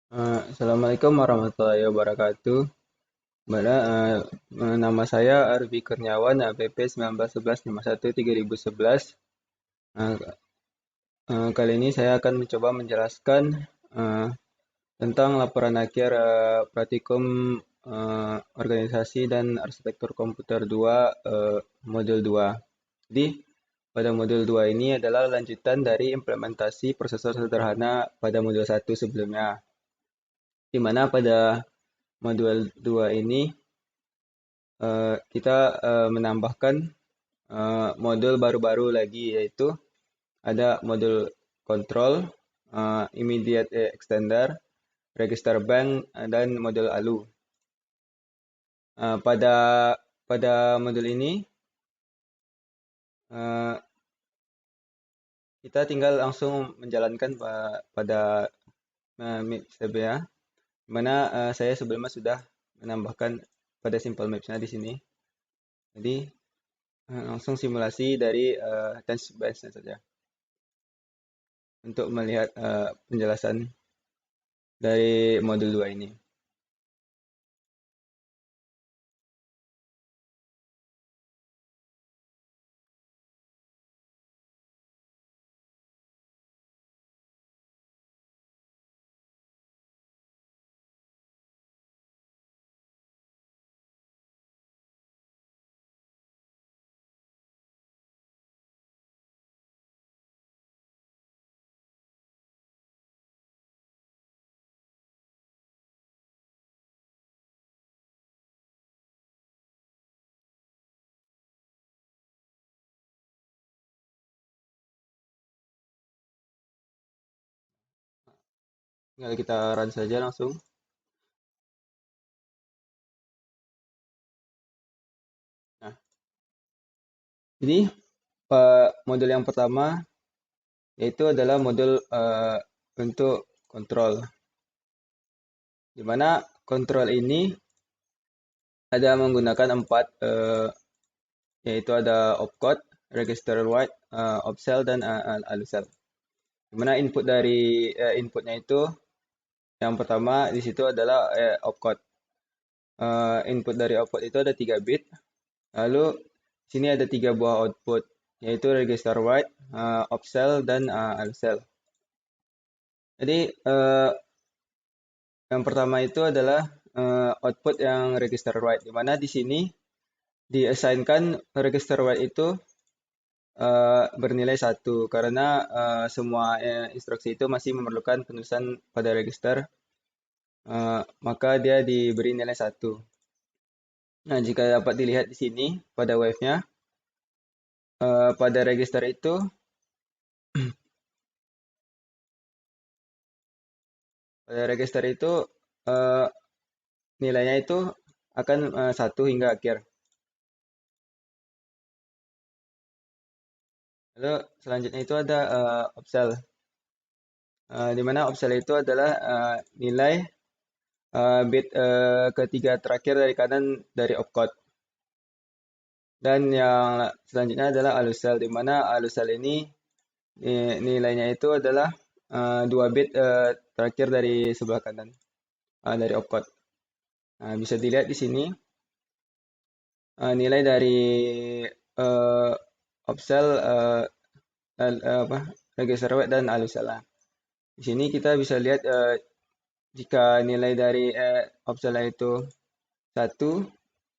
Assalamualaikum warahmatullahi wabarakatuh. Nama saya Arfi Kurniawan, APP 1911-51-3011. Eh, Kali ini saya akan mencoba menjelaskan eh, tentang laporan akhir praktikum organisasi dan arsitektur komputer 2 modul 2. Jadi, pada modul 2 ini adalah lanjutan dari implementasi prosesor sederhana pada modul 1 sebelumnya, di mana pada modul 2 ini kita menambahkan modul baru-baru lagi, yaitu ada modul control, immediate extender, register bank, dan modul ALU. Pada modul ini kita tinggal langsung menjalankan pada MIPSDB-nya, di mana saya sebelumnya sudah menambahkan pada simple maps-nya di sini. Jadi langsung simulasi dari tense base-nya saja untuk melihat penjelasan dari modul 2 ini. Tinggal kita run saja langsung. Nah, ini modul yang pertama yaitu adalah modul untuk kontrol, di mana kontrol ini ada menggunakan 4, yaitu ada opcode, register write, opcell, dan alucell. Di mana inputnya itu yang pertama di situ adalah opcode. Input dari opcode itu ada 3 bit. Lalu sini ada 3 buah output, yaitu register write, opcell, dan alucell. Jadi yang pertama itu adalah output yang register write, di mana di sini diassignkan register write itu bernilai 1 karena semua instruksi itu masih memerlukan penulisan pada register, maka dia diberi nilai 1. Nah, jika dapat dilihat di sini pada wave-nya, pada register itu eh, nilainya itu akan 1 hingga akhir. Lalu selanjutnya itu ada opcell, di mana opcell itu adalah nilai bit ketiga terakhir dari kanan dari opcode. Dan yang selanjutnya adalah alucell, di mana alucell ini nilainya itu adalah 2 bit terakhir dari sebelah kanan dari opcode. Nah, bisa dilihat di sini nilai dari uh, opcell, register write, dan alucell. Di sini kita bisa lihat jika nilai dari opcell itu 1,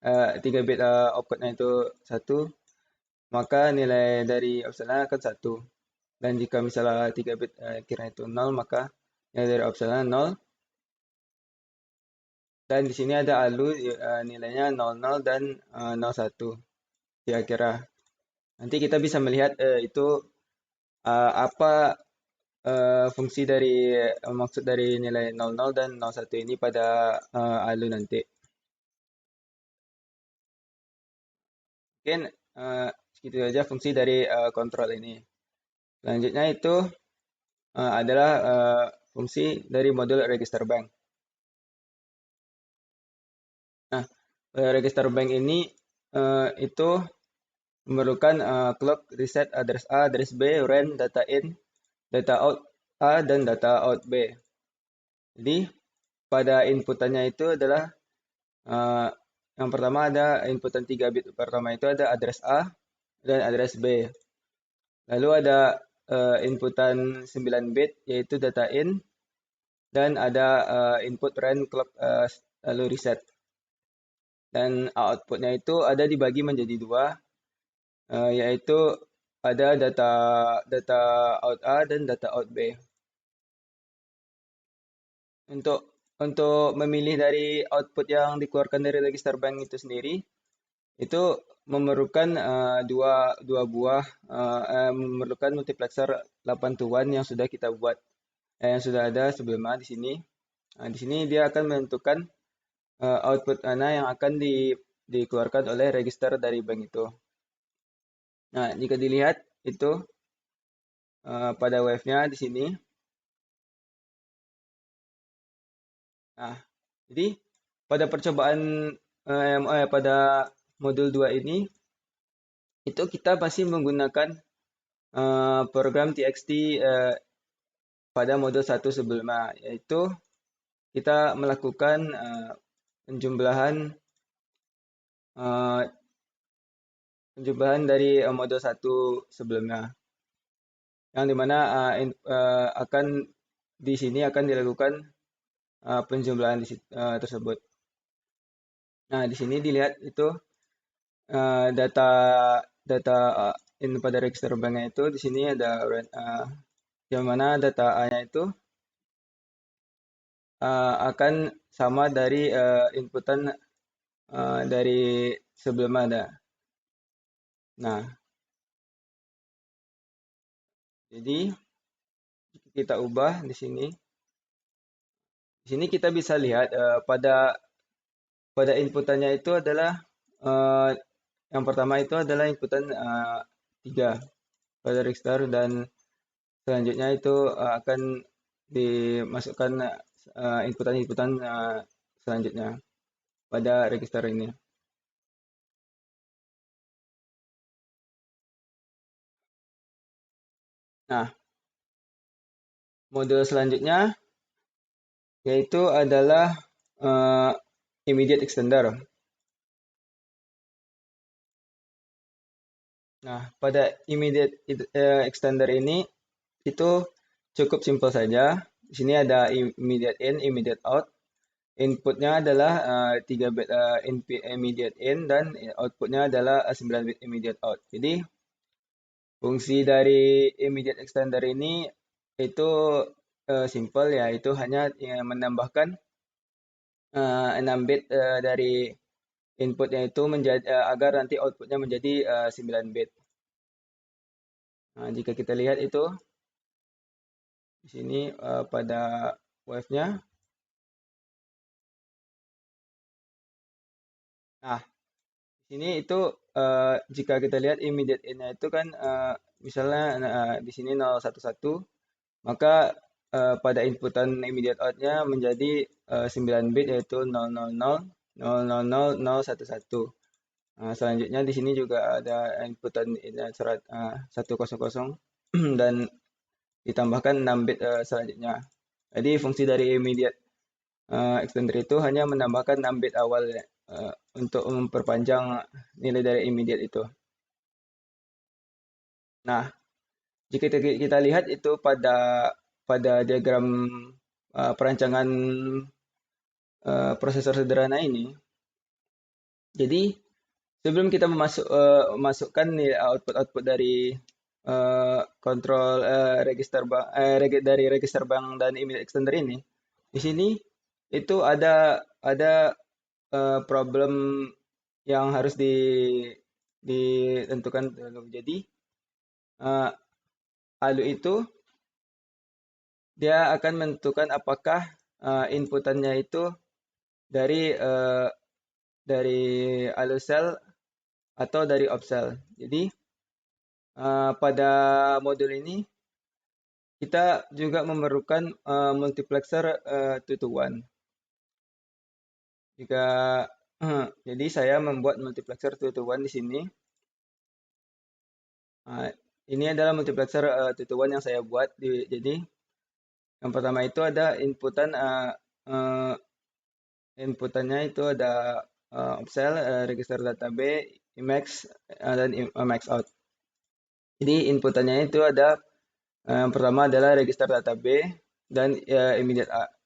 3 bit opcode-nya itu 1, maka nilai dari opcell-nya akan 1. Dan jika misalnya 3 bit kira itu 0, maka nilai dari opcell-nya 0. Dan di sini ada ALU, nilainya 00 dan 01 kira-kira. Nanti kita bisa melihat itu apa fungsi dari maksud dari nilai 00 dan 01 ini pada ALU nanti. Mungkin segitu saja fungsi dari kontrol ini. Selanjutnya itu adalah fungsi dari modul register bank. Nah, register bank ini itu memerlukan clock, reset, address A, address B, ren, data in, data out A, dan data out B. Jadi pada inputannya itu adalah uh, yang pertama ada inputan 3 bit pertama itu ada address A dan address B. Lalu ada inputan 9 bit yaitu data in dan ada input rand clock lalu reset. Dan outputnya itu ada dibagi menjadi dua, yaitu ada data out A dan data out B. Untuk memilih dari output yang dikeluarkan dari register bank itu sendiri, itu memerlukan dua buah memerlukan multiplexer 8 to 1 yang sudah kita buat, yang sudah ada sebelumnya di sini. Nah, di sini dia akan menentukan output mana yang akan dikeluarkan oleh register dari bank itu. Nah, jika dilihat itu pada wave-nya di sini. Nah, jadi pada percobaan pada modul 2 ini itu kita masih menggunakan program TXT pada modul 1 sebelumnya, yaitu kita melakukan penjumlahan dari modul 1 sebelumnya, yang dimana akan di sini akan dilakukan penjumlahan tersebut. Nah, di sini dilihat itu data pada register banknya itu di sini ada yang mana data A-nya itu akan sama dari inputan dari sebelumnya ada. Nah, jadi kita ubah di sini. Di sini kita bisa lihat pada inputannya itu adalah yang pertama itu adalah inputan 3 pada register dan selanjutnya itu akan dimasukkan inputan-inputan selanjutnya pada register ini. Nah, modul selanjutnya yaitu adalah immediate extender. Nah, pada immediate extender ini itu cukup simpel saja. Di sini ada immediate in, immediate out. Inputnya adalah 3 bit immediate in dan outputnya adalah 9 bit immediate out. Jadi fungsi dari immediate extender ini itu simple, yaitu hanya menambahkan 6 bit dari inputnya itu menjadi agar nanti outputnya menjadi 9 bit. Nah, jika kita lihat itu di sini pada wave-nya. Nah, di sini itu jika kita lihat immediate in-nya itu kan misalnya di sini 011, maka pada inputan immediate out-nya menjadi 9 bit yaitu 000000011. Nah, selanjutnya di sini juga ada inputan 100 dan ditambahkan 6 bit selanjutnya. Jadi fungsi dari immediate extender itu hanya menambahkan 6 bit awal untuk memperpanjang nilai dari immediate itu. Nah, jika kita lihat itu pada diagram perancangan prosesor sederhana ini, jadi sebelum kita memasukkan output dari kontrol dari register bank dan email extender ini, di sini itu ada problem yang harus ditentukan dulu. Jadi ALU itu dia akan menentukan apakah inputannya itu dari ALU cell atau dari op cell. Jadi pada modul ini kita juga memerlukan multiplexer 2 to 1. Jika jadi saya membuat multiplexer 2 to 1 di sini. Ini adalah multiplexer 2 to 1 yang saya buat. Jadi yang pertama itu ada inputan eh, inputannya itu ada opsel, register data B, Emacs, dan Emacs out. Jadi inputannya itu ada yang pertama adalah register data B dan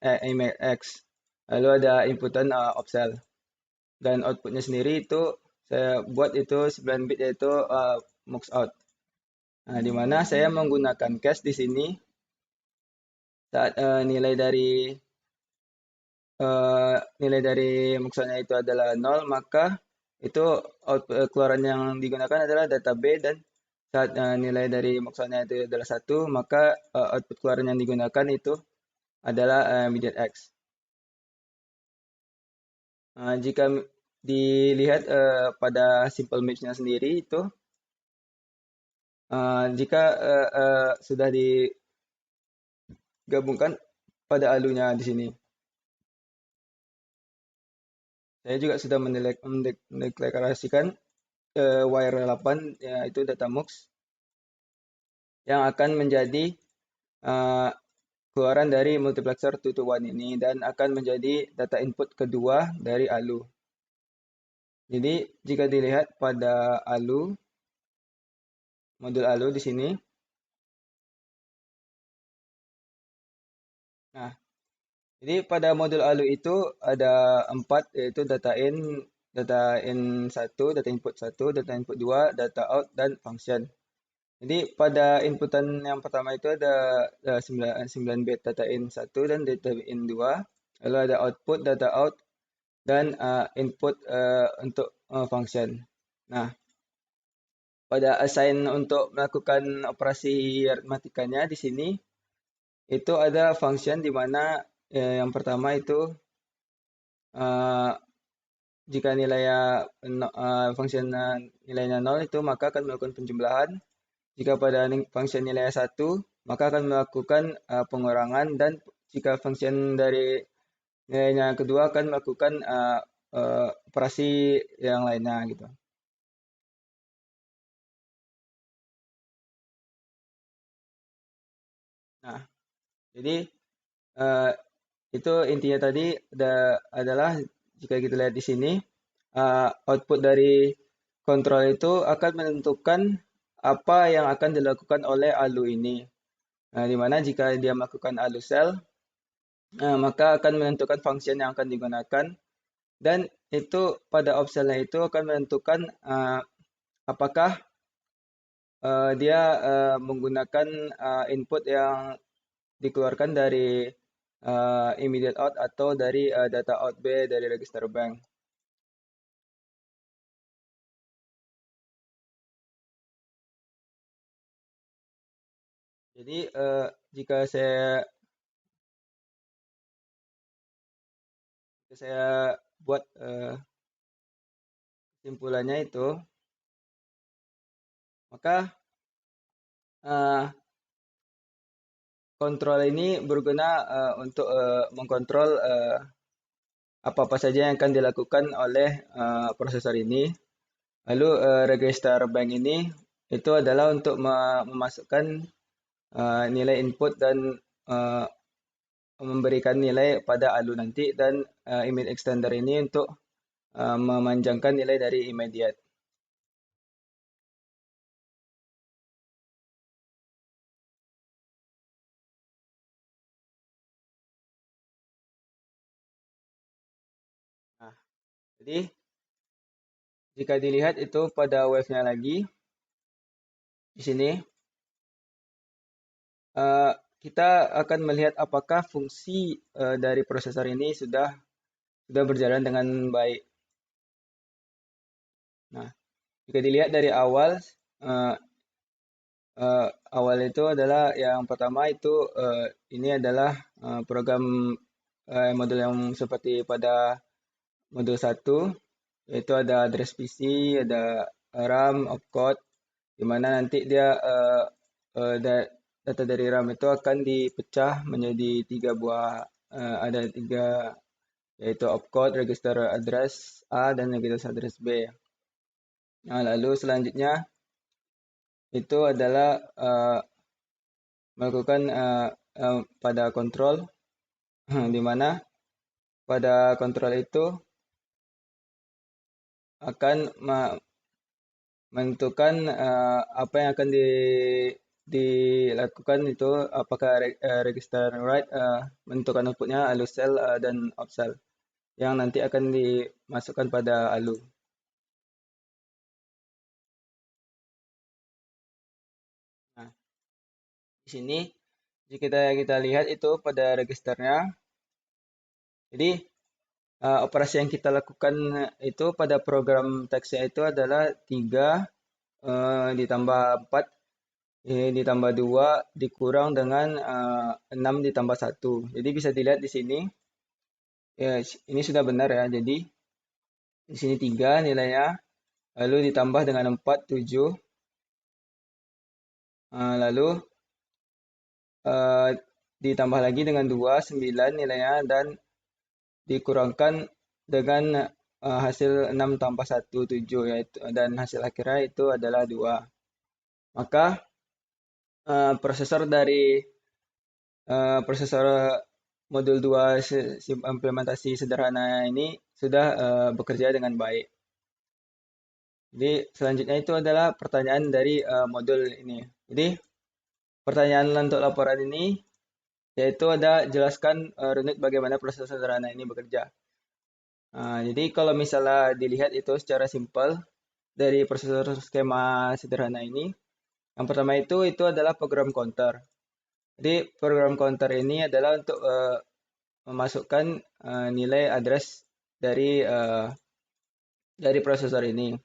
Emacs. Lalu ada inputan opsel. Dan outputnya sendiri itu saya buat itu 9 bit yaitu mux out. Nah, di mana saya menggunakan cache di sini saat nilai dari muxoutnya itu adalah 0, maka itu keluaran yang digunakan adalah data B, dan saat nilai dari muxoutnya itu adalah 1, maka output keluaran yang digunakan itu adalah immediate X. Jika dilihat pada simple match-nya sendiri itu jika sudah digabungkan pada alunya di sini. Saya juga sudah mendeklarasikan wire 8 yaitu data mux yang akan menjadi uh, keluaran dari multiplexer 2 to 1 ini dan akan menjadi data input kedua dari ALU. Jadi jika dilihat pada ALU, modul ALU di sini. Nah, jadi pada modul ALU itu ada 4, yaitu data in 1, data input 1, data input 2, data out, dan function. Jadi pada inputan yang pertama itu ada 9 bit data in 1 dan data in 2. Lalu ada output, data out, dan input untuk function. Nah, pada assign untuk melakukan operasi aritmatikanya di sini itu ada function di mana yang pertama itu uh, jika nilainya function nilainya 0 itu maka akan melakukan penjumlahan. Jika pada function nilainya 1 maka akan melakukan pengurangan, dan jika function dari nilainya kedua akan melakukan operasi yang lainnya gitu. Nah, jadi uh, itu intinya tadi adalah jika kita lihat di sini output dari kontrol itu akan menentukan apa yang akan dilakukan oleh ALU ini. Nah, di mana jika dia melakukan ALU cell, maka akan menentukan function yang akan digunakan, dan itu pada optionnya itu akan menentukan apakah dia menggunakan input yang dikeluarkan dari immediate out atau dari data out B dari register bank. Jadi jika saya buat kesimpulannya itu, maka kontrol ini berguna untuk mengkontrol apa-apa saja yang akan dilakukan oleh prosesor ini. Lalu register bank ini itu adalah untuk memasukkan nilai input dan uh, memberikan nilai pada ALU nanti, dan image extender ini untuk memanjangkan nilai dari immediate. Nah, jadi jika dilihat itu pada wave-nya lagi di sini kita akan melihat apakah fungsi dari prosesor ini sudah berjalan dengan baik. Nah, jika dilihat dari awal uh, awal itu adalah yang pertama itu ini adalah program modul yang seperti pada modul 1, yaitu ada address PC, ada RAM, opcode, di mana nanti dia data dari RAM itu akan dipecah menjadi 3 buah, ada 3, yaitu opcode, register address A, dan register address B. Nah, lalu selanjutnya itu adalah melakukan pada kontrol di mana pada kontrol itu akan menentukan apa yang akan dilakukan itu, apakah register write menentukan outputnya ALU cell dan op cell yang nanti akan dimasukkan pada ALU. Nah, di sini jika kita lihat itu pada registernya, jadi operasi yang kita lakukan itu pada program teksnya itu adalah 3 ditambah 4 ditambah 2 dikurang dengan 6 ditambah 1. Jadi bisa dilihat di sini, ya, ini sudah benar ya. Jadi di sini 3 nilainya, lalu ditambah dengan 4, 7, lalu eh, ditambah lagi dengan 2, 9 nilainya, dan dikurangkan dengan hasil 6 tambah 1, 7, yaitu, dan hasil akhirnya itu adalah 2. Maka prosesor dari prosesor modul 2 implementasi sederhana ini sudah bekerja dengan baik. Jadi selanjutnya itu adalah pertanyaan dari modul ini. Jadi pertanyaan untuk laporan ini yaitu ada jelaskan runut bagaimana prosesor sederhana ini bekerja. Jadi kalau misalnya dilihat itu secara simpel dari prosesor skema sederhana ini, yang pertama itu adalah program counter. Jadi program counter ini adalah untuk memasukkan nilai address dari prosesor ini.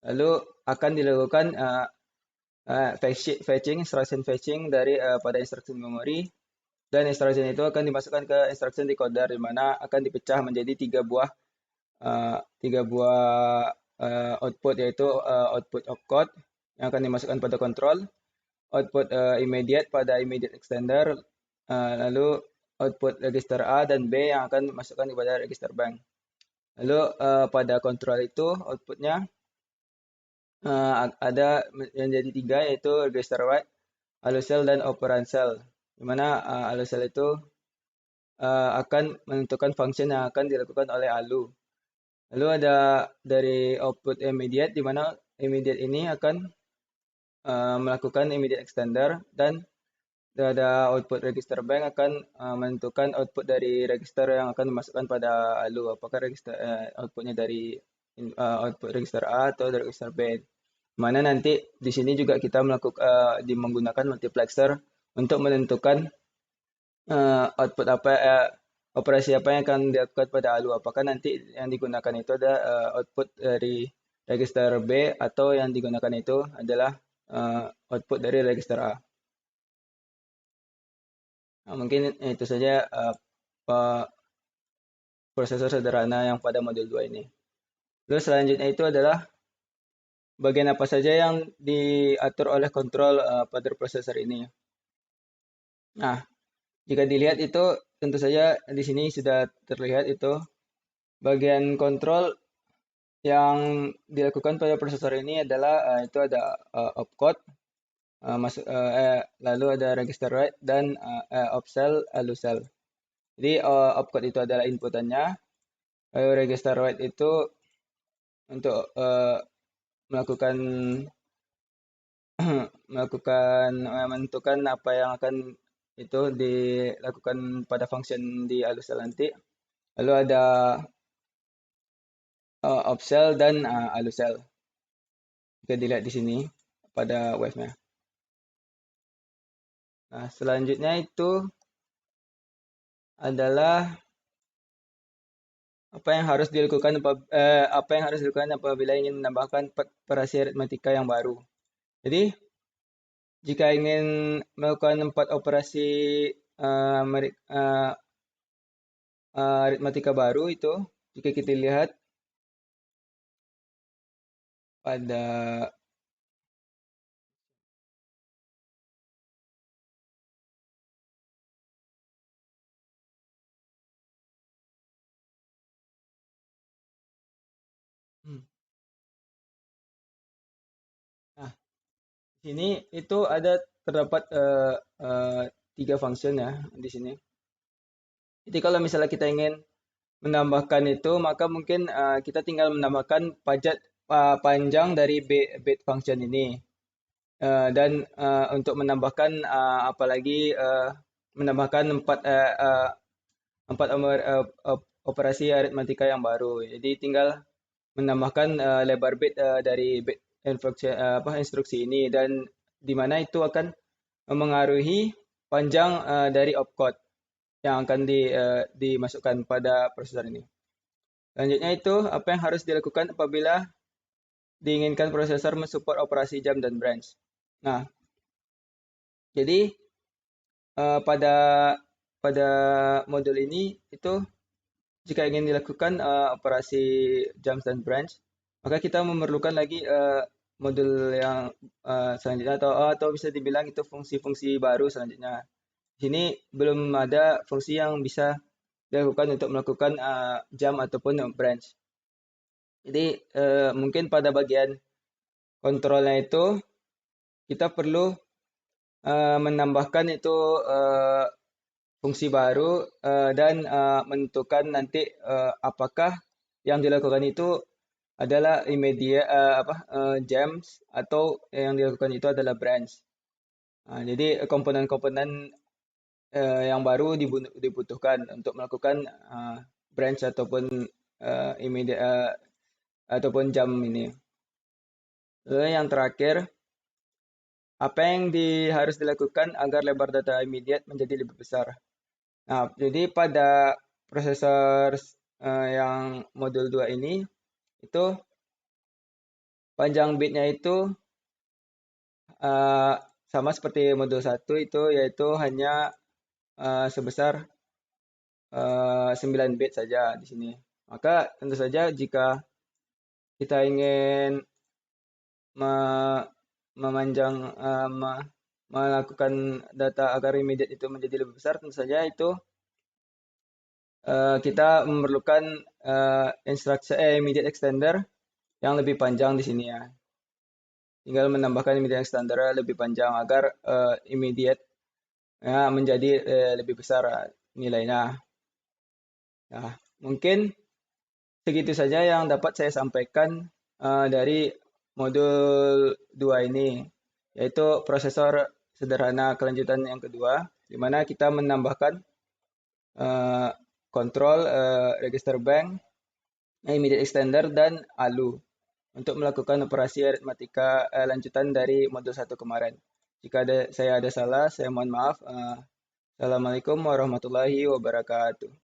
Lalu akan dilakukan fetching, instruction fetching dari pada instruction memory, dan instruction itu akan dimasukkan ke instruction decoder di mana akan dipecah menjadi tiga buah output, yaitu output opcode yang akan dimasukkan pada kontrol, output immediate pada immediate extender, lalu output register A dan B yang akan dimasukkan kepada register bank. Lalu pada kontrol itu outputnya ada yang jadi 3, yaitu register write, ALU cell, dan operand cell. Di mana ALU cell itu akan menentukan function yang akan dilakukan oleh ALU. Lalu ada dari output immediate, di mana immediate ini akan melakukan immediate extender, dan ada output register bank akan menentukan output dari register yang akan dimasukkan pada ALU, apakah register outputnya dari output register A atau dari register B. Mana nanti di sini juga kita menggunakan multiplexer untuk menentukan output apa, operasi apa yang akan dilakukan pada ALU. Apakah nanti yang digunakan itu ada output dari register B atau yang digunakan itu adalah output dari register A. Nah, mungkin itu saja prosesor sederhana yang pada modul 2 ini. Terus selanjutnya itu adalah bagian apa saja yang diatur oleh kontrol pada prosesor ini. Nah, jika dilihat itu tentu saja di sini sudah terlihat itu bagian kontrol yang dilakukan pada prosesor ini adalah itu ada opcode, lalu ada register write, dan opcell, ALU cell. Jadi opcode itu adalah inputannya, lalu register write itu untuk melakukan menentukan apa yang akan itu dilakukan pada function di ALU cell nanti. Lalu ada opcell dan ALU cell. Bisa dilihat di sini pada wave-nya. Nah, selanjutnya itu adalah apa yang harus dilakukan apabila ingin menambahkan operasi aritmatika yang baru. Jadi, jika ingin melakukan 4 operasi aritmatika baru itu, jika kita lihat pada nah, sini itu terdapat 3 function ya di sini. Jadi kalau misalnya kita ingin menambahkan itu, maka mungkin kita tinggal menambahkan panjang dari bit function ini. Dan untuk menambahkan apalagi menambahkan empat operasi aritmatika yang baru. Jadi tinggal menambahkan lebar bit dari bit instruksi ini, dan di mana itu akan mengaruhi panjang dari opcode yang akan dimasukkan pada prosesor ini. Selanjutnya itu apa yang harus dilakukan apabila diinginkan prosesor mensupport operasi jump dan branch. Nah, jadi pada modul ini itu jika ingin dilakukan operasi jump dan branch, maka kita memerlukan lagi modul yang selanjutnya, atau bisa dibilang itu fungsi-fungsi baru selanjutnya. Di sini belum ada fungsi yang bisa dilakukan untuk melakukan jump ataupun branch. Jadi mungkin pada bagian kontrolnya itu kita perlu menambahkan itu fungsi baru dan menentukan nanti apakah yang dilakukan itu adalah immediate jumps atau yang dilakukan itu adalah branch. Jadi komponen-komponen yang baru dibutuhkan untuk melakukan branch ataupun immediate ataupun jump ini. Lalu yang terakhir, apa yang harus dilakukan agar lebar data immediate menjadi lebih besar? Nah, jadi pada prosesor yang modul 2 ini, itu panjang bitnya itu sama seperti modul 1 itu, yaitu hanya sebesar 9 bit saja di sini. Maka tentu saja jika kita ingin melakukan data agar immediate itu menjadi lebih besar, tentu saja itu kita memerlukan instruksi immediate extender yang lebih panjang di sini ya. Tinggal menambahkan immediate extender lebih panjang agar immediate menjadi lebih besar nilainya. Nah, mungkin segitu saja yang dapat saya sampaikan dari modul 2 ini, yaitu prosesor sederhana kelanjutan yang kedua, di mana kita menambahkan kontrol register bank, immediate extender, dan ALU untuk melakukan operasi aritmatika lanjutan dari modul 1 kemarin. Jika saya ada salah, saya mohon maaf. Assalamualaikum warahmatullahi wabarakatuh.